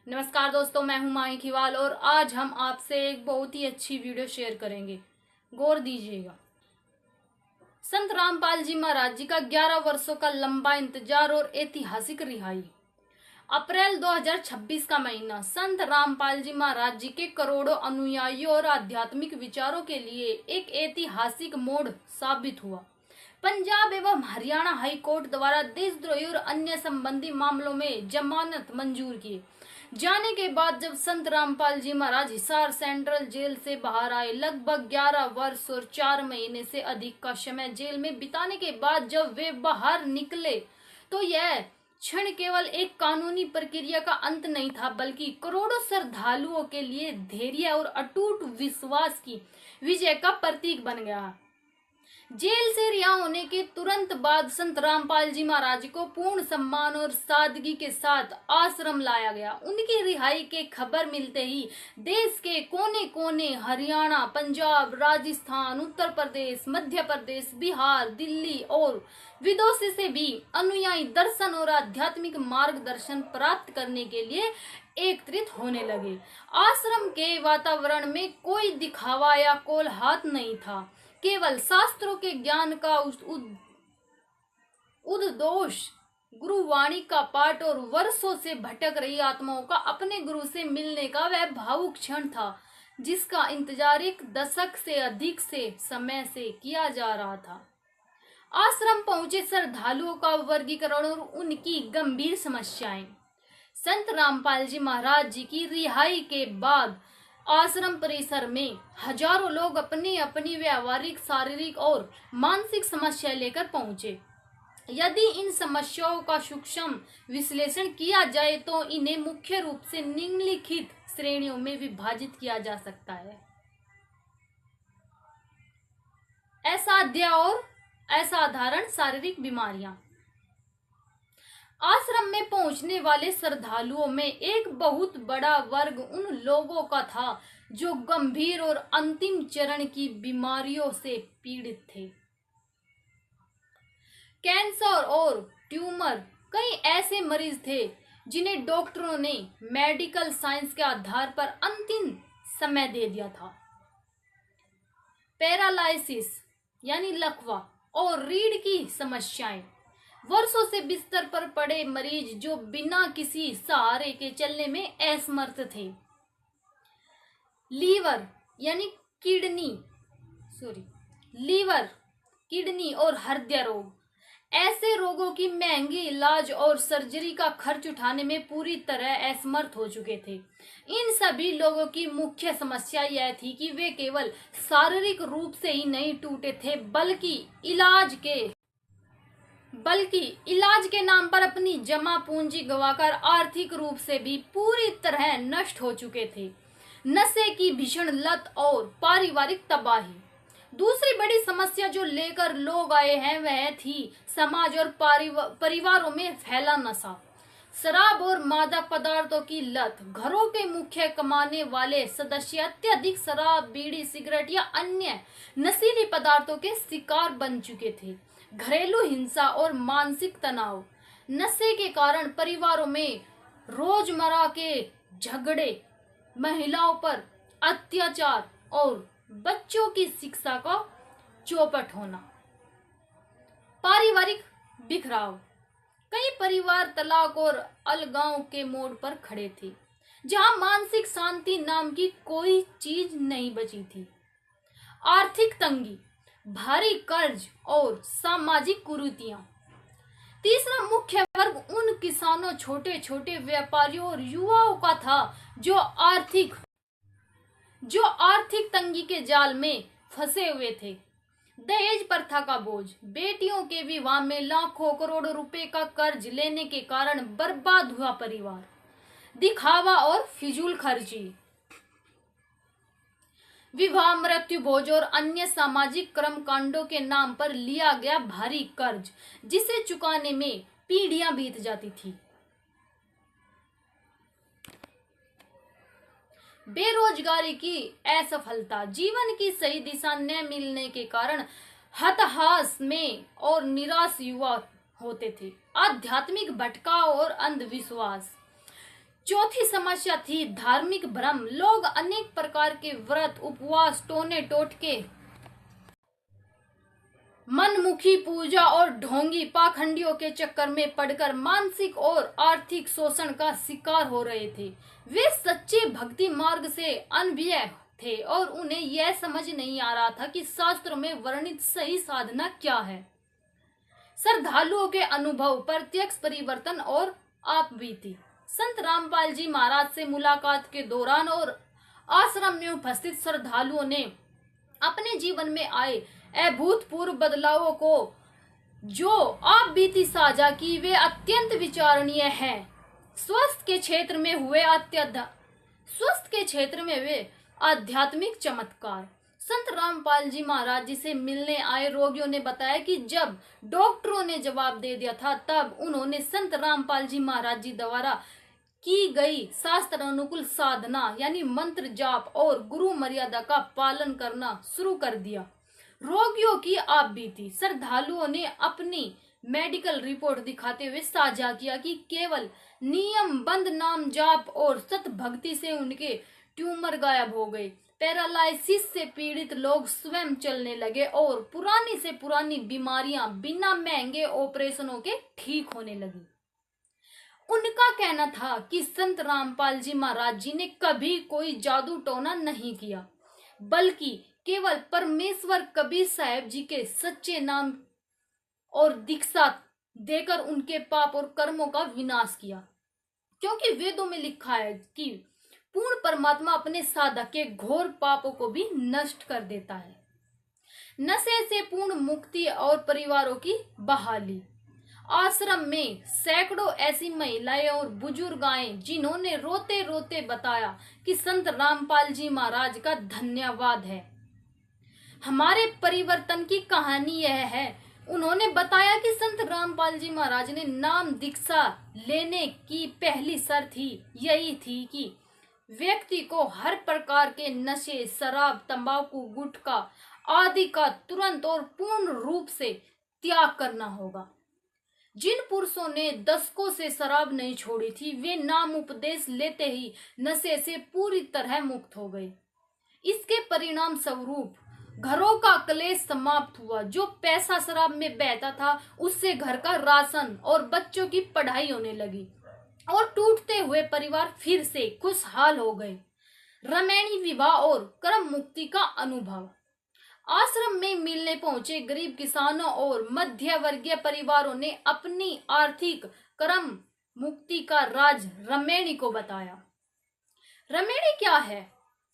नमस्कार दोस्तों, मैं हूं माही खिवाल और आज हम आपसे एक बहुत ही अच्छी वीडियो शेयर करेंगे। गौर दीजिएगा। संत रामपाल जी महाराज जी का 11 वर्षों का लंबा इंतजार और ऐतिहासिक रिहाई। अप्रैल 2026 का महीना संत रामपाल जी महाराज जी के करोड़ों अनुयायियों और आध्यात्मिक विचारों के लिए एक ऐतिहासिक मोड़ साबित हुआ। पंजाब एवं हरियाणा हाई कोर्ट द्वारा देशद्रोही और अन्य संबंधी मामलों में जमानत मंजूर किए जाने के बाद जब संत रामपाल जी महाराज हिसार सेंट्रल जेल से बाहर आए, लगभग 11 वर्ष और 4 महीने से अधिक का समय जेल में बिताने के बाद जब वे बाहर निकले तो यह क्षण केवल एक कानूनी प्रक्रिया का अंत नहीं था, बल्कि करोड़ों श्रद्धालुओं के लिए धैर्य और अटूट विश्वास की विजय का प्रतीक बन गया। जेल से रिहा होने के तुरंत बाद संत रामपाल जी महाराज को पूर्ण सम्मान और सादगी के साथ आश्रम लाया गया। उनकी रिहाई के खबर मिलते ही देश के कोने कोने, हरियाणा, पंजाब, राजस्थान, उत्तर प्रदेश, मध्य प्रदेश, बिहार, दिल्ली और विदेशों से भी अनुयायी दर्शन और आध्यात्मिक मार्गदर्शन प्राप्त करने के लिए एकत्रित होने लगे। आश्रम के वातावरण में कोई दिखावा या कोलाहल नहीं था, केवल शास्त्रों के ज्ञान का उद्घोष, गुरुवाणी का पाठ और वर्षों से भटक रही आत्माओं का अपने गुरु से मिलने का वह भावुक क्षण था जिसका इंतजार एक दशक से अधिक से समय से किया जा रहा था। आश्रम पहुंचे श्रद्धालुओं का वर्गीकरण और उनकी गंभीर समस्याएं। संत रामपाल जी महाराज जी की रिहाई के बाद आश्रम परिसर में हजारों लोग अपनी अपनी व्यावहारिक, शारीरिक और मानसिक समस्या लेकर पहुंचे। यदि इन समस्याओं का सूक्ष्म विश्लेषण किया जाए तो इन्हें मुख्य रूप से निम्नलिखित श्रेणियों में विभाजित किया जा सकता है। असाध्य और असाधारण शारीरिक बीमारियां। आश्रम में पहुंचने वाले श्रद्धालुओं में एक बहुत बड़ा वर्ग उन लोगों का था जो गंभीर और अंतिम चरण की बीमारियों से पीड़ित थे। कैंसर और ट्यूमर। कई ऐसे मरीज थे जिन्हें डॉक्टरों ने मेडिकल साइंस के आधार पर अंतिम समय दे दिया था। पैरालाइसिस यानी लकवा और रीढ़ की समस्याएं। वर्षों से बिस्तर पर पड़े मरीज जो बिना किसी सहारे के चलने में असमर्थ थे। लीवर किडनी और हृदय रोग। ऐसे रोगों की महंगी इलाज और सर्जरी का खर्च उठाने में पूरी तरह असमर्थ हो चुके थे। इन सभी लोगों की मुख्य समस्या यह थी कि वे केवल शारीरिक रूप से ही नहीं टूटे थे, बल्कि इलाज के नाम पर अपनी जमा पूंजी गंवाकर आर्थिक रूप से भी पूरी तरह नष्ट हो चुके थे। नशे की भीषण लत और पारिवारिक तबाही। दूसरी बड़ी समस्या जो लेकर लोग आए हैं वह थी समाज और परिवारों में फैला नशा। शराब और मादक पदार्थों की लत। घरों के मुख्य कमाने वाले सदस्य अत्यधिक शराब, बीड़ी, सिगरेट या अन्य नशीली पदार्थों के शिकार बन चुके थे। घरेलू हिंसा और मानसिक तनाव। नशे के कारण परिवारों में रोजमर्रा के झगड़े, महिलाओं पर अत्याचार और बच्चों की शिक्षा का चौपट होना। पारिवारिक बिखराव। कई परिवार तलाक और अलगाव के मोड़ पर खड़े थे, जहां मानसिक शांति नाम की कोई चीज नहीं बची थी। आर्थिक तंगी, भारी कर्ज और सामाजिक कुरीतियां। तीसरा मुख्य वर्ग उन किसानों, छोटे छोटे व्यापारियों और युवाओं का था जो आर्थिक तंगी के जाल में फंसे हुए थे। दहेज प्रथा का बोझ। बेटियों के विवाह में लाखों करोड़ों रुपए का कर्ज लेने के कारण बर्बाद हुआ परिवार। दिखावा और फिजूल खर्ची। विवाह, मृत्यु भोज और अन्य सामाजिक कर्मकांडों के नाम पर लिया गया भारी कर्ज, जिसे चुकाने में पीढ़ियां बीत जाती थी। बेरोजगारी की असफलता। जीवन की सही दिशा न मिलने के कारण हताश में और निराश युवा होते थे। आध्यात्मिक भटकाव और अंधविश्वास। चौथी समस्या थी धार्मिक भ्रम। लोग अनेक प्रकार के व्रत, उपवास, टोने टोटके, मनमुखी पूजा और ढोंगी पाखंडियों के चक्कर में पड़कर मानसिक और आर्थिक शोषण का शिकार हो रहे थे। वे सच्चे भक्ति मार्ग से अनभिज्ञ थे और उन्हें यह समझ नहीं आ रहा था कि शास्त्रों में वर्णित सही साधना क्या है। श्रद्धालुओं के अनुभव, प्रत्यक्ष परिवर्तन और आपबीती। संत रामपाल जी महाराज से मुलाकात के दौरान और आश्रम में उपस्थित श्रद्धालुओं ने अपने जीवन में आए अभूतपूर्व बदलावों को जो आप बीती साझा की, वे अत्यंत विचारणीय हैं। स्वास्थ्य के क्षेत्र में वे आध्यात्मिक चमत्कार। संत रामपाल जी महाराज जी से मिलने आए रोगियों ने बताया कि जब डॉक्टरों ने जवाब दे दिया था, तब उन्होंने संत रामपाल जी महाराज जी द्वारा की गई शास्त्र अनुकूल साधना यानी मंत्र जाप और गुरु मर्यादा का पालन करना शुरू कर दिया। रोगियों की आप बीती। श्रद्धालुओं ने अपनी मेडिकल रिपोर्ट दिखाते हुए साझा किया कि केवल नियमबद्ध नाम जाप और सत भक्ति से उनके ट्यूमर गायब हो गए। पैरालाइसिस से पीड़ित लोग स्वयं चलने लगे और पुरानी से पुरानी बीमारियां बिना महंगे ऑपरेशनों के ठीक होने लगी। उनका कहना था कि संत रामपाल जी महाराज जी ने कभी कोई जादू टोना नहीं किया, बल्कि केवल परमेश्वर कबीर साहब जी के सच्चे नाम और दीक्षा देकर उनके पाप और कर्मों का विनाश किया। क्योंकि वेदों में लिखा है कि पूर्ण परमात्मा अपने साधक के घोर पापों को भी नष्ट कर देता है। नशे से पूर्ण मुक्ति और परिवारों की बहाली। आश्रम में सैकड़ों ऐसी महिलाएं और बुजुर्ग आए जिन्होंने रोते रोते बताया कि संत रामपाल जी महाराज का धन्यवाद है। हमारे परिवर्तन की कहानी यह है। उन्होंने बताया कि संत रामपाल जी महाराज ने नाम दीक्षा लेने की पहली शर्त ही यही थी कि व्यक्ति को हर प्रकार के नशे, शराब, तंबाकू, गुटखा आदि का तुरंत और पूर्ण रूप से त्याग करना होगा। जिन पुरुषों ने दशकों से शराब नहीं छोड़ी थी, वे नाम उपदेश लेते ही नशे से पूरी तरह मुक्त हो गए। इसके परिणाम स्वरूप घरों का क्लेश समाप्त हुआ। जो पैसा शराब में बहता था, उससे घर का राशन और बच्चों की पढ़ाई होने लगी और टूटते हुए परिवार फिर से खुशहाल हो गए। रमैणी विवाह और कर्म मुक्ति का अनुभव। आश्रम में मिलने पहुंचे गरीब किसानों और मध्य वर्गीय परिवारों ने अपनी आर्थिक कर्म मुक्ति का राज रमैणी को बताया। रमैणी क्या है?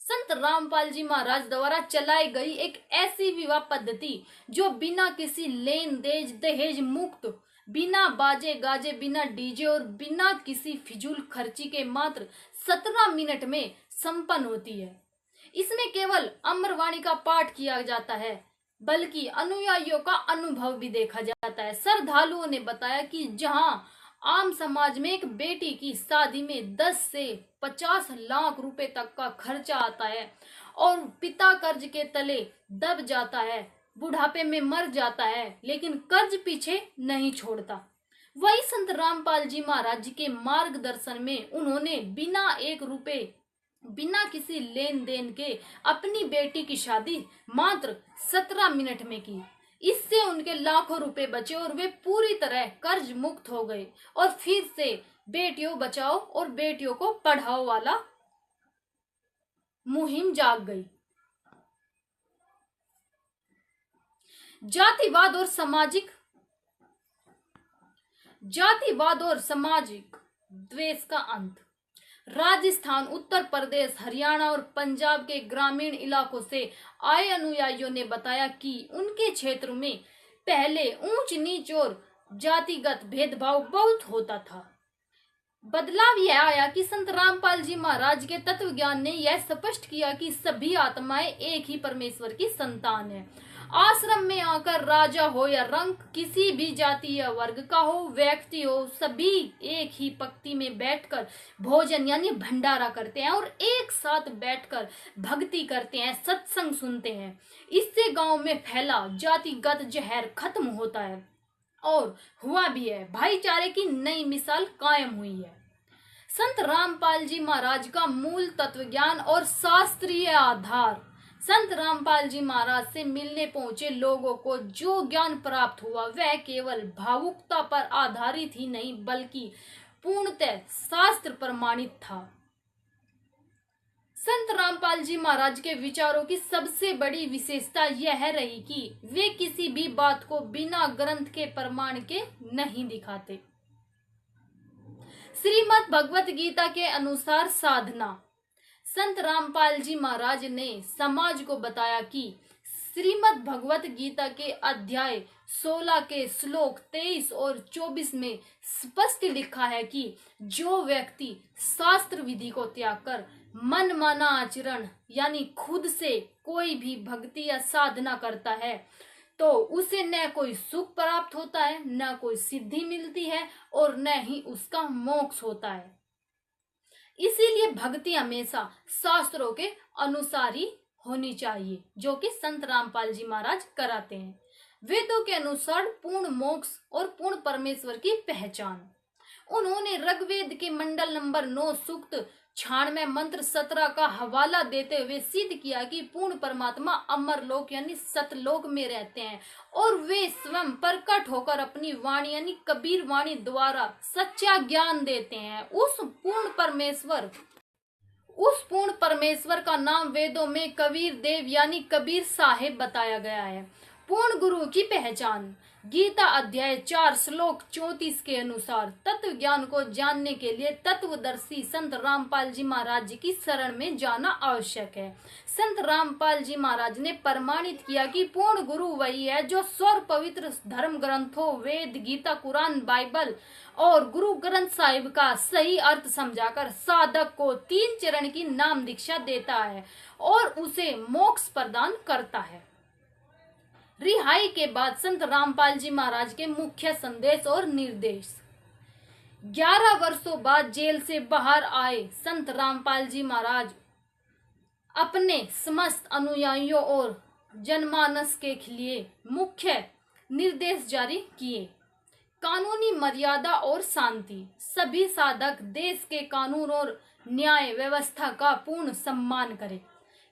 संत रामपाल जी महाराज द्वारा चलाई गई एक ऐसी विवाह पद्धति जो बिना किसी लेन देन दहेज मुक्त, बिना बाजे गाजे, बिना डीजे और बिना किसी फिजूल खर्ची के मात्र 17 मिनट में संपन्न होती है। इसमें केवल अमरवाणी का पाठ किया जाता है, बल्कि अनुयायियों का अनुभव भी देखा जाता है। श्रद्धालुओं ने बताया कि जहां आम समाज में एक बेटी की शादी में 10 से 50 लाख रुपए तक का खर्चा आता है और पिता कर्ज के तले दब जाता है, बुढ़ापे में मर जाता है, लेकिन कर्ज पीछे नहीं छोड़ता, वही संत रामपाल जी महाराज जी के मार्गदर्शन में उन्होंने बिना 1 रुपए, बिना किसी लेन देन के अपनी बेटी की शादी मात्र 17 मिनट में की। इससे उनके लाखों रुपए बचे और वे पूरी तरह कर्ज मुक्त हो गए और फिर से बेटियों बचाओ और बेटियों को पढ़ाओ वाला मुहिम जाग गई। जातिवाद और सामाजिक द्वेष का अंत। राजस्थान, उत्तर प्रदेश, हरियाणा और पंजाब के ग्रामीण इलाकों से आए अनुयायियों ने बताया कि उनके क्षेत्र में पहले ऊंच नीच और जातिगत भेदभाव बहुत होता था। बदलाव यह आया कि संत रामपाल जी महाराज के तत्व ज्ञान ने यह स्पष्ट किया कि सभी आत्माएं एक ही परमेश्वर की संतान है। आश्रम में आकर राजा हो या रंक, किसी भी जाति या वर्ग का हो, व्यक्ति हो, सभी एक ही पंक्ति में बैठकर भोजन यानी भंडारा करते हैं और एक साथ बैठकर भक्ति करते हैं, सत्संग सुनते हैं। इससे गांव में फैला जातिगत जहर खत्म होता है और हुआ भी है। भाईचारे की नई मिसाल कायम हुई है। संत रामपाल जी महाराज का मूल तत्वज्ञान और शास्त्रीय आधार। संत रामपाल जी महाराज से मिलने पहुंचे लोगों को जो ज्ञान प्राप्त हुआ वह केवल भावुकता पर आधारित ही नहीं बल्कि पूर्णतः शास्त्र प्रमाणित था। संत रामपाल जी महाराज के विचारों की सबसे बड़ी विशेषता यह रही कि वे किसी भी बात को बिना ग्रंथ के प्रमाण के नहीं दिखाते। श्रीमद् भगवत गीता के अनुसार साधना। संत रामपाल जी महाराज ने समाज को बताया कि श्रीमद् भगवत गीता के अध्याय 16 के श्लोक 23 और 24 में स्पष्ट लिखा है कि जो व्यक्ति शास्त्र विधि को त्याग कर मन माना आचरण यानी खुद से कोई भी भक्ति या साधना करता है तो उसे न कोई सुख प्राप्त होता है, न कोई सिद्धि मिलती है और न ही उसका मोक्ष होता है। इसीलिए भक्ति हमेशा शास्त्रों के अनुसार ही होनी चाहिए, जो कि संत रामपाल जी महाराज कराते हैं। वेदों के अनुसार पूर्ण मोक्ष और पूर्ण परमेश्वर की पहचान। उन्होंने ऋग्वेद के मंडल नंबर 9 सूक्त 96 मंत्र 17 का हवाला देते हुए सिद्ध किया कि पूर्ण परमात्मा अमरलोक यानी सतलोक में रहते हैं और वे स्वयं प्रकट होकर अपनी वाणी यानी कबीर वाणी द्वारा सच्चा ज्ञान देते हैं। उस पूर्ण परमेश्वर का नाम वेदों में कबीर देव यानी कबीर साहेब बताया गया है। पूर्ण गुरु की पहचान। गीता अध्याय 4 श्लोक 34 के अनुसार तत्व ज्ञान को जानने के लिए तत्वदर्शी संत रामपाल जी महाराज जी की शरण में जाना आवश्यक है। संत रामपाल जी महाराज ने प्रमाणित किया कि पूर्ण गुरु वही है जो स्वर पवित्र धर्म ग्रंथों वेद, गीता, कुरान, बाइबल और गुरु ग्रंथ साहिब का सही अर्थ समझाकर साधक को 3 चरण की नाम दीक्षा देता है और उसे मोक्ष प्रदान करता है। रिहाई के बाद संत रामपाल जी महाराज के मुख्य संदेश और निर्देश। 11 वर्षों बाद जेल से बाहर आए संत रामपाल जी महाराज अपने समस्त अनुयायियों और जनमानस के लिए मुख्य निर्देश जारी किए। कानूनी मर्यादा और शांति। सभी साधक देश के कानून और न्याय व्यवस्था का पूर्ण सम्मान करें।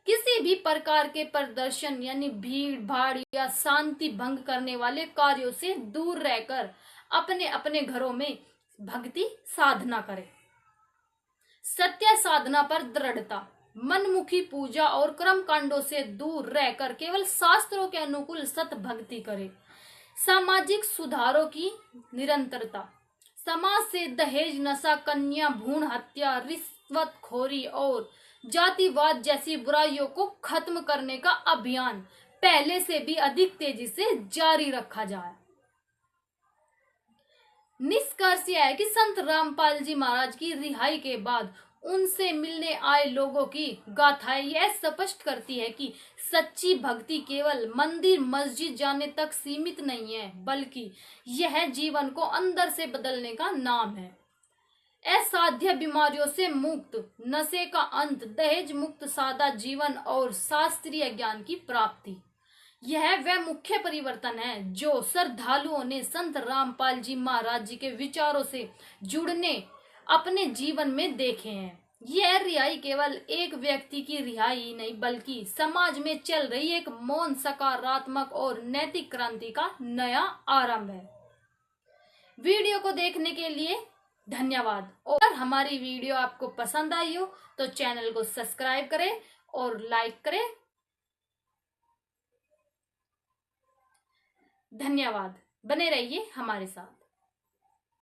किसी भी प्रकार के प्रदर्शन यानी भीड़ भाड़ या शांति भंग करने वाले कार्यों से दूर रहकर अपने अपने घरों में भक्ति साधना करें। सत्य साधना पर दृढ़ता। मनमुखी पूजा और कर्म कांडों से दूर रहकर केवल शास्त्रों के अनुकूल सत भक्ति करें। सामाजिक सुधारों की निरंतरता। समाज से दहेज, नशा, कन्या भ्रूण हत्या, रिश्वतखोरी और जातिवाद जैसी बुराइयों को खत्म करने का अभियान पहले से भी अधिक तेजी से जारी रखा जाए। निष्कर्ष यह है कि संत रामपाल जी महाराज की रिहाई के बाद उनसे मिलने आए लोगों की गाथाएं यह स्पष्ट करती है कि सच्ची भक्ति केवल मंदिर मस्जिद जाने तक सीमित नहीं है बल्कि यह जीवन को अंदर से बदलने का नाम है। असाध्य बीमारियों से मुक्त, नशे का अंत, दहेज मुक्त सादा जीवन और शास्त्रीय ज्ञान की प्राप्ति, यह वह मुख्य परिवर्तन है जो श्रद्धालुओं ने संत रामपाल जी महाराज जी के विचारों से जुड़ने अपने जीवन में देखे हैं। यह रिहाई केवल एक व्यक्ति की रिहाई ही नहीं बल्कि समाज में चल रही एक मौन सकारात्मक और नैतिक क्रांति का नया आरंभ है। वीडियो को देखने के लिए धन्यवाद। और हमारी वीडियो आपको पसंद आई हो तो चैनल को सब्सक्राइब करें और लाइक करें। धन्यवाद। बने रहिए हमारे साथ।